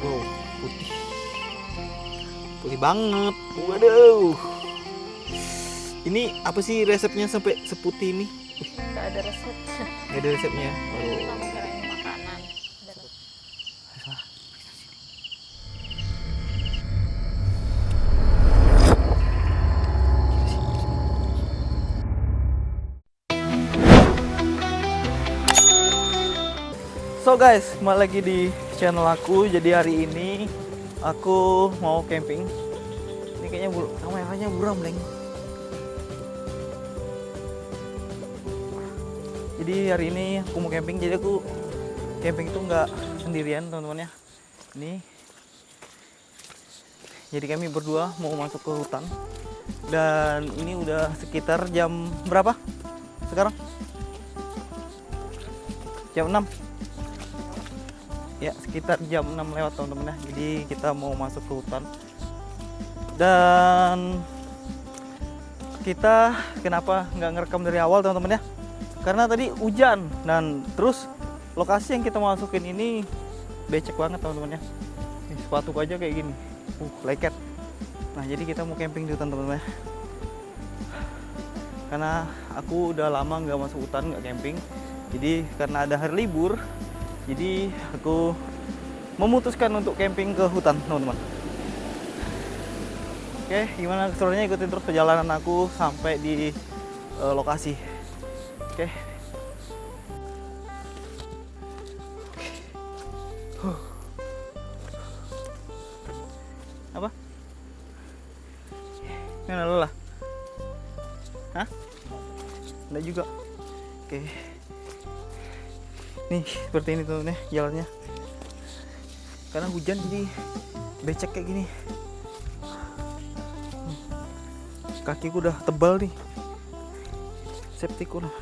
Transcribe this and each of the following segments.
Wow, putih. Putih banget. Waduh. Ini apa sih resepnya sampai seputih ini? Nggak ada resep. Gak ada resepnya. Waduh. Kamu kira ini makanan. So guys, kembali lagi di channel aku. Jadi hari ini aku mau camping. Ini kayaknya kameranya buram, Leng. Jadi hari ini aku mau camping. Jadi aku camping itu nggak sendirian, teman-teman ya. Ini. Jadi kami berdua mau masuk ke hutan. Dan ini udah sekitar jam berapa sekarang? Jam 6. Ya, sekitar jam 6 lewat, teman-teman ya. Jadi kita mau masuk ke hutan. Dan kita kenapa nggak ngerekam dari awal, teman-teman ya? Karena tadi hujan, dan terus lokasi yang kita masukin ini becek banget, teman-teman ya. Sepatu aja kayak gini, leket. Nah, jadi kita mau camping di hutan, teman-teman ya. Karena aku udah lama nggak masuk hutan, nggak camping. Jadi karena ada hari libur, jadi aku memutuskan untuk camping ke hutan, teman-teman. Oke, gimana keseruannya? Ikutin terus perjalanan aku sampai di lokasi. Oke. Apa? Mana lelah? Hah? Enggak juga. Oke. Nih seperti ini tuh nih jalannya, karena hujan jadi becek kayak gini. Kakiku udah tebal nih, septiku nah.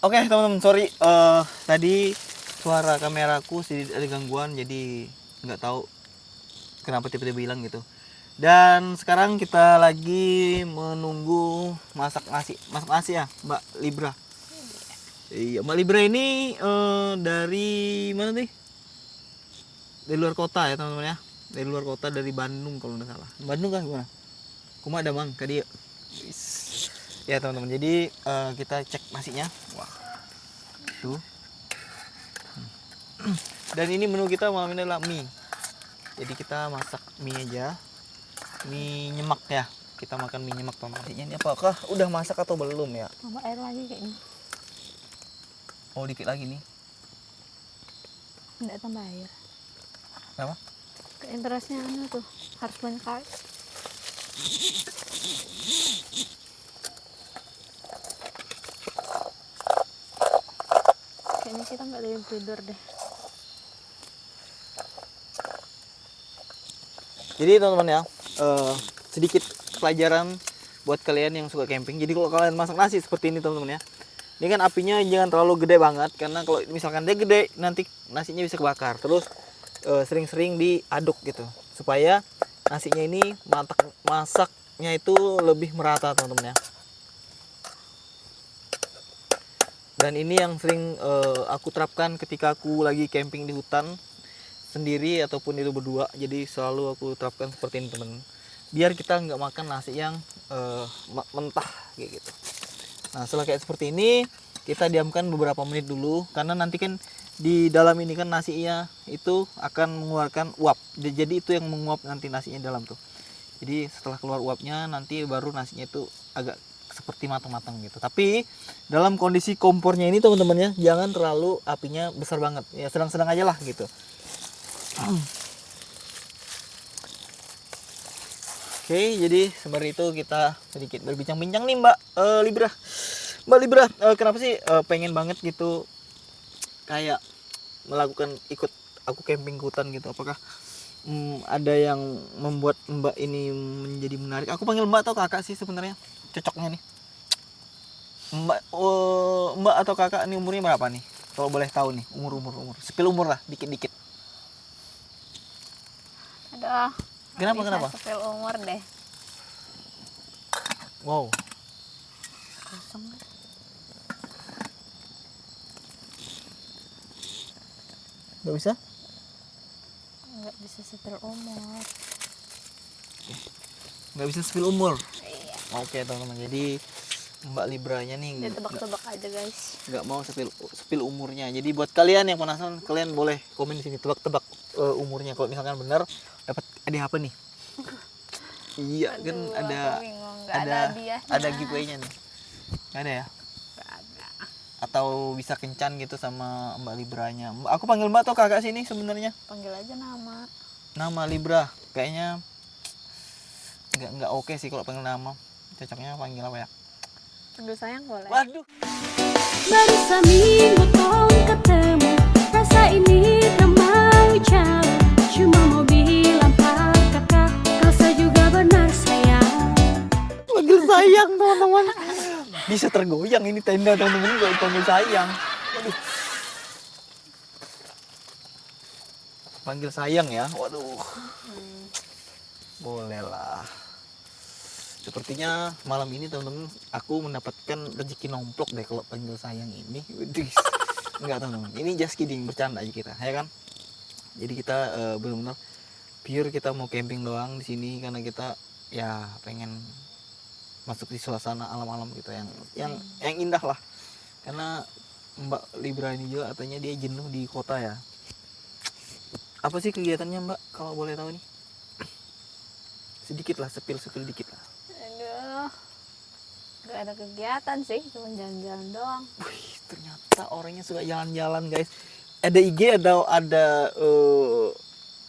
Oke teman-teman, sorry tadi suara kameraku sedikit ada gangguan, jadi nggak tahu kenapa tiba-tiba hilang gitu. Dan sekarang kita lagi menunggu masak nasi ya, Mbak Libra. Iya, Mbak Libra ini dari mana nih? Dari luar kota ya teman-teman ya, dari luar kota, dari Bandung kalau nggak salah. Bandung kah gimana? Kuma ada mang kadi. Ya teman-teman, jadi kita cek nasinya. Wah, tuh. Dan ini menu kita malam ini adalah mie. Jadi kita masak mie aja, mie nyemak ya. Kita makan mie nyemak teman-teman. Ini apakah udah masak atau belum ya? Tambah air lagi kayaknya. Oh dikit lagi nih. Enggak tambah air. Kenapa? Interestnya anu tuh harus banyak air. Kayaknya kita nggak ada yang tidur deh. Jadi teman-teman ya, sedikit pelajaran buat kalian yang suka camping. Jadi kalau kalian masak nasi seperti ini teman-teman ya, ini kan apinya jangan terlalu gede banget, karena kalau misalkan dia gede nanti nasinya bisa kebakar. Terus sering-sering diaduk gitu supaya nasinya ini masaknya itu lebih merata teman-teman ya. Dan ini yang sering aku terapkan ketika aku lagi camping di hutan sendiri ataupun itu berdua. Jadi selalu aku terapkan seperti ini teman, biar kita nggak makan nasi yang mentah kayak gitu. Nah setelah kayak seperti ini kita diamkan beberapa menit dulu, karena nanti kan di dalam ini kan nasinya itu akan mengeluarkan uap. Jadi itu yang menguap nanti nasinya dalam tuh. Jadi setelah keluar uapnya nanti baru nasinya itu agak seperti matang-matang gitu. Tapi dalam kondisi kompornya ini teman-teman ya, jangan terlalu apinya besar banget. Ya sedang-sedang aja lah gitu. Oke, jadi seperti itu kita sedikit berbincang-bincang nih Mbak Libra. Mbak Libra, kenapa sih pengen banget gitu kayak melakukan ikut aku camping ke hutan gitu? Apakah ada yang membuat Mbak ini menjadi menarik? Aku panggil Mbak atau Kakak sih sebenarnya cocoknya nih. Mbak atau Kakak nih umurnya berapa nih? Kalau boleh tahu nih, umur. Sepil umur lah, dikit-dikit. Aduh. Kenapa? Sepil umur deh. Wow. Kosong. Gak bisa? Nggak bisa sepil umur. Nggak bisa sepil umur. Iya. Oke teman-teman, jadi Mbak Libranya nih Dia tebak-tebak aja guys. nggak mau sepil umurnya. Jadi buat kalian yang penasaran, kalian boleh komen di sini tebak-tebak umurnya. Kalau misalkan benar, dapat hadiah apa nih? Iya. Aduh, kan aku bingung. Nggak ada hadiahnya. ada giveaway-nya nih. Nggak ada ya? Nggak ada. Atau bisa kencan gitu sama Mbak Libranya. Aku panggil Mbak atau Kakak sini sebenarnya? Panggil aja nama. Nama Libra kayaknya nggak oke sih kalau panggil nama. cocoknya panggil apa ya? Panggil sayang boleh. Waduh. Baru seminggu tong ketemu, rasa ini tak mau jauh. Cuma mau bilang kata kau juga benar sayang. Panggil sayang teman-teman. Bisa tergoyang ini tenda teman-teman kalau panggil sayang. Waduh. Panggil sayang ya. Waduh. Boleh lah. Sepertinya malam ini teman-teman aku mendapatkan rezeki nomplok deh kalau panggil sayang ini. Waduh. Enggak teman-teman. Ini just kidding, bercanda aja kita, ya kan? Jadi kita benar-benar pure kita mau camping doang di sini karena kita ya pengen masuk di suasana alam-alam gitu yang indah lah. Karena Mbak Libra ini juga katanya dia jenuh di kota ya. Apa sih kegiatannya Mbak kalau boleh tahu nih? Sedikit lah, sepil dikit lah. Aduh. Gak ada kegiatan sih, cuma jalan-jalan doang. Wih, ternyata orangnya suka jalan-jalan guys. Ada IG ada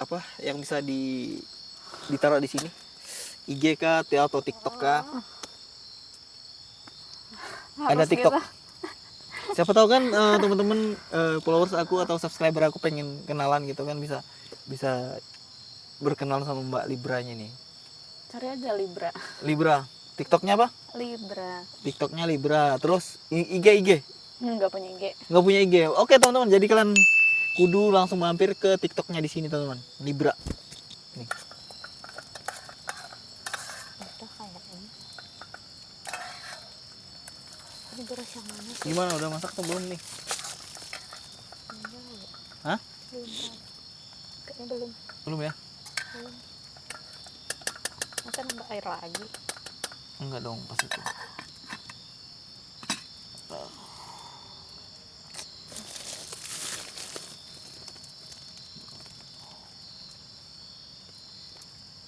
apa yang bisa ditaruh di sini? IG kah atau TikTok kah? Ada Harus TikTok. gitu. Siapa tahu kan teman-teman followers aku atau subscriber aku pengen kenalan gitu kan, bisa berkenalan sama Mbak Libranya nih. Cari aja Libra. Libra. TikToknya apa? Libra. TikToknya Libra. Terus IG. Nggak punya IG. Nggak punya IG. Oke teman-teman, jadi kalian kudu langsung mampir ke TikToknya di sini teman-teman. Libra. Nih. Udah kayak ini. Ini beras yang mana sih? Gimana, udah masak atau belum nih? Enggak, Hah? belum. Kayaknya belum. Belum ya? Belum. Masa nambah air lagi? Enggak dong, pas itu.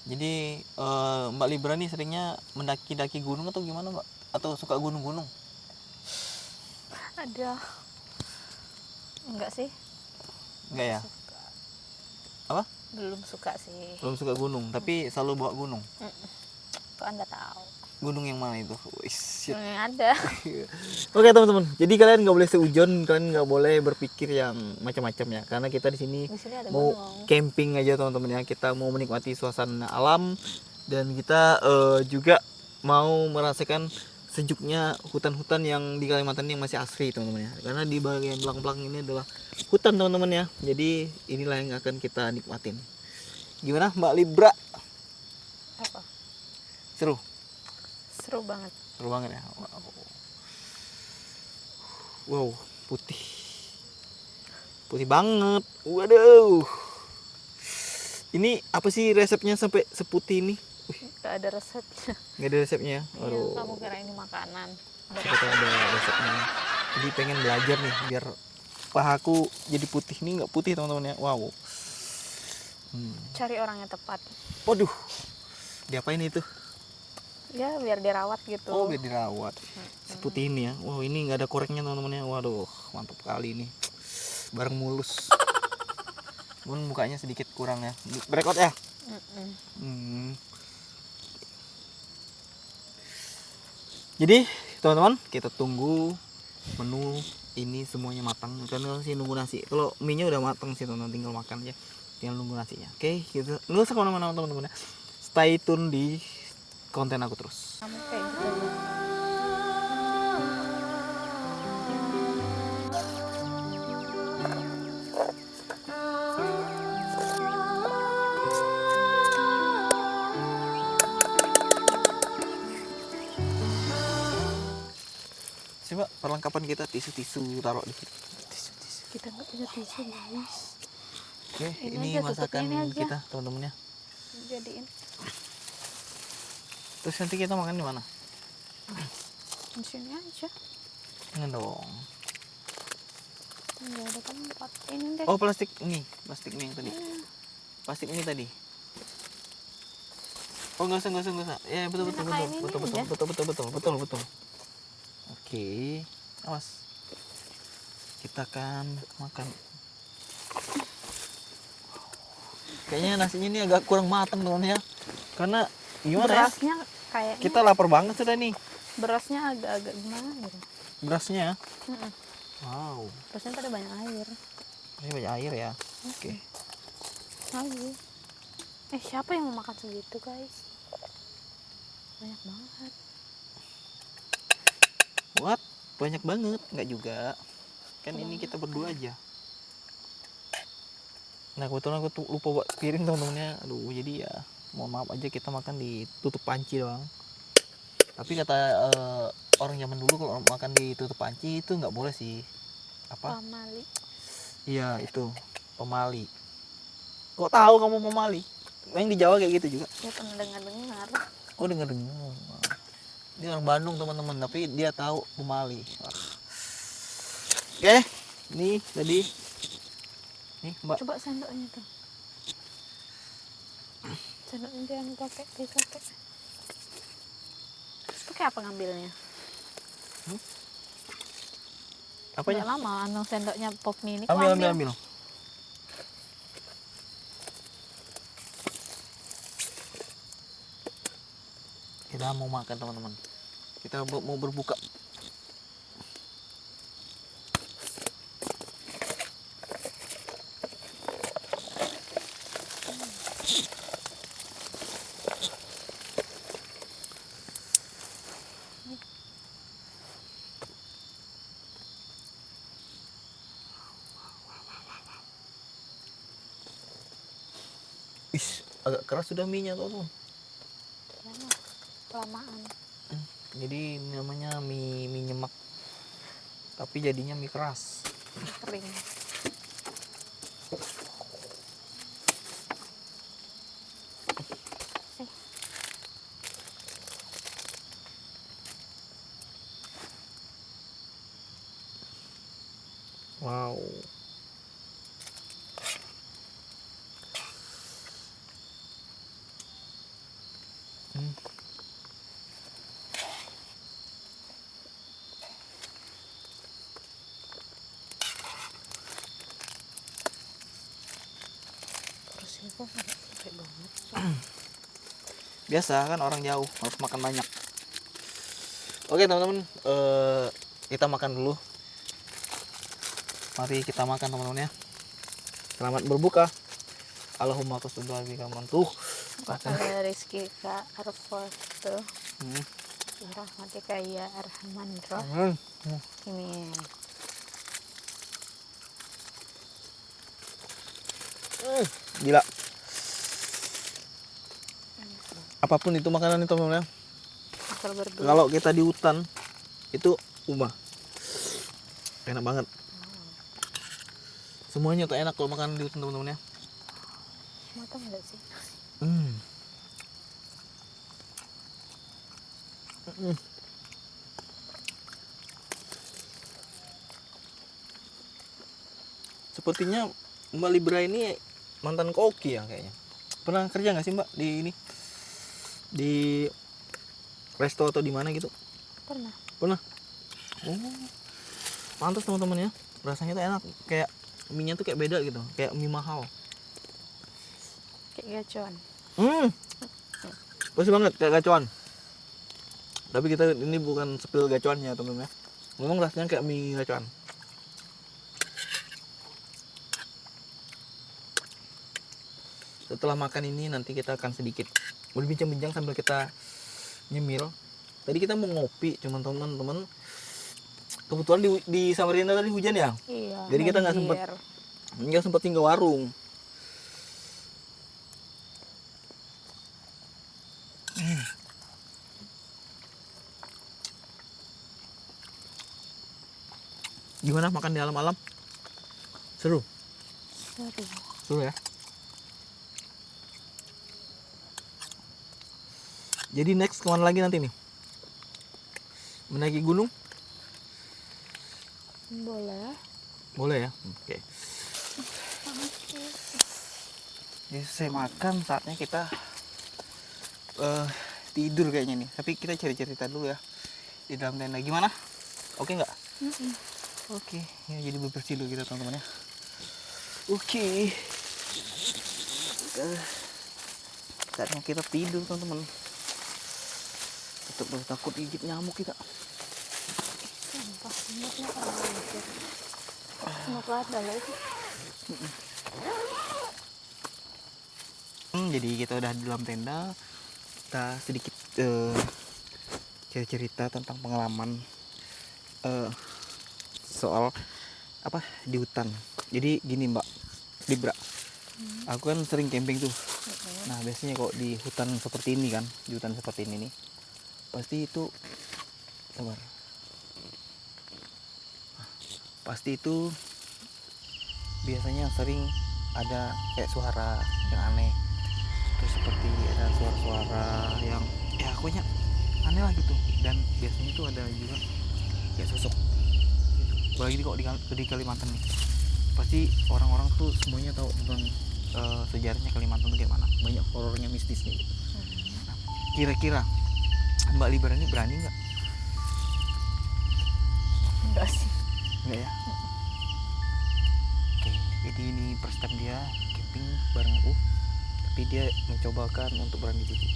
Jadi Mbak Libra nih seringnya mendaki-daki gunung atau gimana Mbak? Atau suka gunung-gunung? Ada. Enggak sih. Enggak ya? Suka. Apa? Belum suka sih. Belum suka gunung, tapi selalu bawa gunung. Kok Anda tahu? Gunung yang mana itu? Wih, shit. Yang ada. Oke teman-teman, jadi kalian nggak boleh seujon, kalian nggak boleh berpikir yang macam-macam ya, karena kita di sini Di sini ada mau gunung. camping aja teman-teman ya, kita mau menikmati suasana alam dan kita juga mau merasakan sejuknya hutan-hutan yang di Kalimantan yang masih asri teman-teman ya, karena di bagian belakang-belakang ini adalah hutan teman-teman ya, jadi inilah yang akan kita nikmatin. Gimana Mbak Libra? Apa? Seru? Seru banget. Seru banget ya. Wow, putih. Putih banget. Waduh. Ini apa sih resepnya sampai seputih ini? Gak ada resepnya. Nggak ada resepnya. Iya, Waduh. kamu kira ini makanan. Siapa tahu ada resepnya. Jadi pengen belajar nih biar pahaku jadi putih. Ini nggak putih teman-teman ya. Wow. Cari orang yang tepat. Waduh. Diapain itu? Ya biar dirawat gitu. Oh, biar dirawat. Seputih ini ya. Wow, ini nggak ada koreknya teman-teman ya. Waduh, mantap kali ini. Bareng mulus. Cuman mukanya sedikit kurang ya. Berekot ya? Jadi, teman-teman, kita tunggu menu ini semuanya matang. Karena sih nunggu nasi. Kalau mie-nya udah matang sih, teman-teman, tinggal makan aja. Tinggal nunggu nasinya. Oke, gitu. Nggak usah kemana-mana teman-teman ya. Stay tune di konten aku terus. Kamu kayak gitu. Coba perlengkapan kita tisu-tisu taruh di situ. Tisu-tisu. Kita nggak punya tisu guys. Oke, Ini ini aja, masakan tutupnya ini aja. kita teman-teman ya. Jadiin. Terus nanti kita makan di mana? Di sini aja. Jangan dong. Nggak ada tempat. Ini deh. Oh, plastik mie yang tadi. Plastik mie tadi. Oh, enggak usah. Ya, betul. Oke. Awas. Kita akan makan. Kayaknya nasinya ini agak kurang matang teman ya. Karena gimana ya? Berasnya Kayaknya Kita lapar banget sudah nih. berasnya agak-agak gimana gitu. Berasnya. Mm-mm. Wow. Berasnya pada banyak air. Ini banyak air ya. Oke. Lagi. Siapa yang mau makan segitu guys? Banyak banget. What? Banyak banget? Enggak juga. Kan ini kita berdua aja. Nah kebetulan aku tuh lupa buat piring teman-temannya. Aduh jadi ya mohon maaf aja kita makan di tutup panci doang. Tapi kata orang zaman dulu kalau makan di tutup panci itu nggak boleh sih. Apa? Pamali. Iya itu pemali. Kok tahu kamu pemali? Yang di Jawa kayak gitu juga. Ya pernah dengar-dengar. Oh dengar. Dia orang Bandung teman-teman, tapi dia tahu pemali. Wah. Oke, nih tadi. Nih Mbak. Coba sendoknya tuh. Sendoknya jangan pakai dipakai. Pakai apa ngambilnya? Apanya? Nggak lama, sendoknya pop mini. Ambil. Kita mau makan teman-teman. Kita mau berbuka. Ih, agak keras sudah mie-nya tuh. Kelamaan. Jadi ini namanya mie nyemek. Tapi jadinya mie keras. Kering. Wow. Terus ini kok capek banget. Biasa kan orang jauh harus makan banyak. Oke teman-teman, kita makan dulu. Mari kita makan teman-teman ya. Selamat berbuka. Allahumma tusudwa bika mantuh. Ada rezeki Kak Arfoto. Hmm. Rahmatika ya Arhaman Rahim. Ini Gila. Apapun itu makanan itu teman-teman ya. asal berdua. Kalau kita di hutan itu enak banget. Semuanya tuh enak kalau makan di hutan teman-teman ya. Matang enggak sih? Sepertinya Mbak Libra ini mantan koki ya kayaknya. Pernah kerja nggak sih Mbak di ini? Di resto atau di mana gitu? Pernah. Pernah. Oh. Pantas teman-teman ya. Rasanya tuh enak, kayak mie-nya tuh kayak beda gitu, kayak mie mahal. Kayak gacuan. Pasti banget kayak gacuan. Tapi kita ini bukan spill gacuannya teman-teman ya. Memang rasanya kayak mie gacuan. Setelah makan ini nanti kita akan sedikit berbincang-bincang sambil kita nyemil. Tadi kita mau ngopi, cuman teman-teman kebetulan di Samarinda tadi hujan ya. Iya. Jadi kita nggak sempat tinggal warung. Gimana makan di alam-alam? Seru? Seru ya? Jadi next kemana lagi nanti nih? Menaiki gunung? Boleh. Boleh ya? Oke. Jadi saya makan, saatnya kita tidur kayaknya nih. Tapi kita cari cerita dulu ya di dalam tenda. Gimana? Oke nggak? Oke. Ya, jadi bebersih dulu kita teman-teman ya. Oke. Saatnya kita tidur teman-teman. Tetap harus takut gigit nyamuk kita. Sumpah, semutnya kalau gitu. Semut ada loh itu. Jadi kita udah di dalam tenda. Kita sedikit cerita tentang pengalaman soal apa di hutan. Jadi gini Mbak Libra, aku kan sering camping tuh. Nah biasanya kok di hutan seperti ini kan, di hutan seperti ini nih, pasti itu sabar. Pasti itu biasanya sering ada kayak suara yang aneh, terus seperti ada suara-suara yang ya pokoknya aneh lah gitu. Dan biasanya itu ada juga kayak sosok gitu. Apalagi kok di Kalimantan nih, pasti orang-orang tuh semuanya tahu tentang sejarahnya Kalimantan tuh gimana, banyak horornya, mistisnya gitu. Nah, kira-kira Mbak Libra ini berani nggak? Enggak sih. Enggak ya? Oke, jadi ini first time dia camping bareng aku, tapi dia mencobakan untuk berani dulu.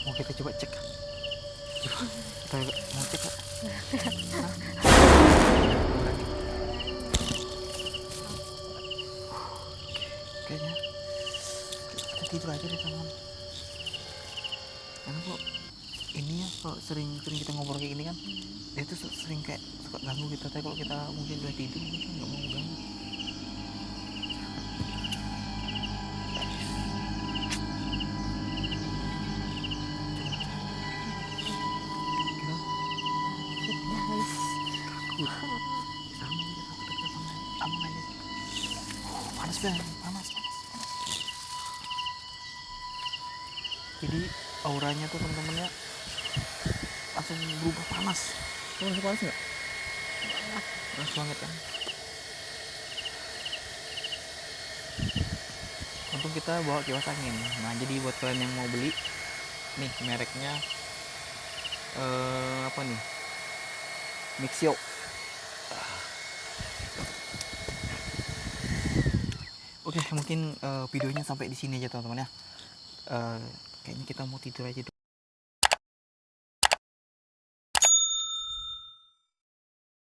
Mau kita coba cek, kita mau cek kok. Kayaknya kita tidur aja di taman. Karena kok ini ya, kalau sering kita ngobrol kayak gini kan, dia tuh sering kayak suka ganggu kita. Tapi kalau kita mungkin udah tidur, mungkin nggak mau ganggu. Panas banget, panas. Jadi auranya tuh teman-temannya langsung berubah panas. Kamu masih panas nggak? Panas banget kan? Untung kita bawa kipas angin. Nah jadi buat kalian yang mau beli, nih mereknya apa nih? Mixio. Oke, mungkin videonya sampai di sini aja teman-teman ya. Kayaknya kita mau tidur aja dulu.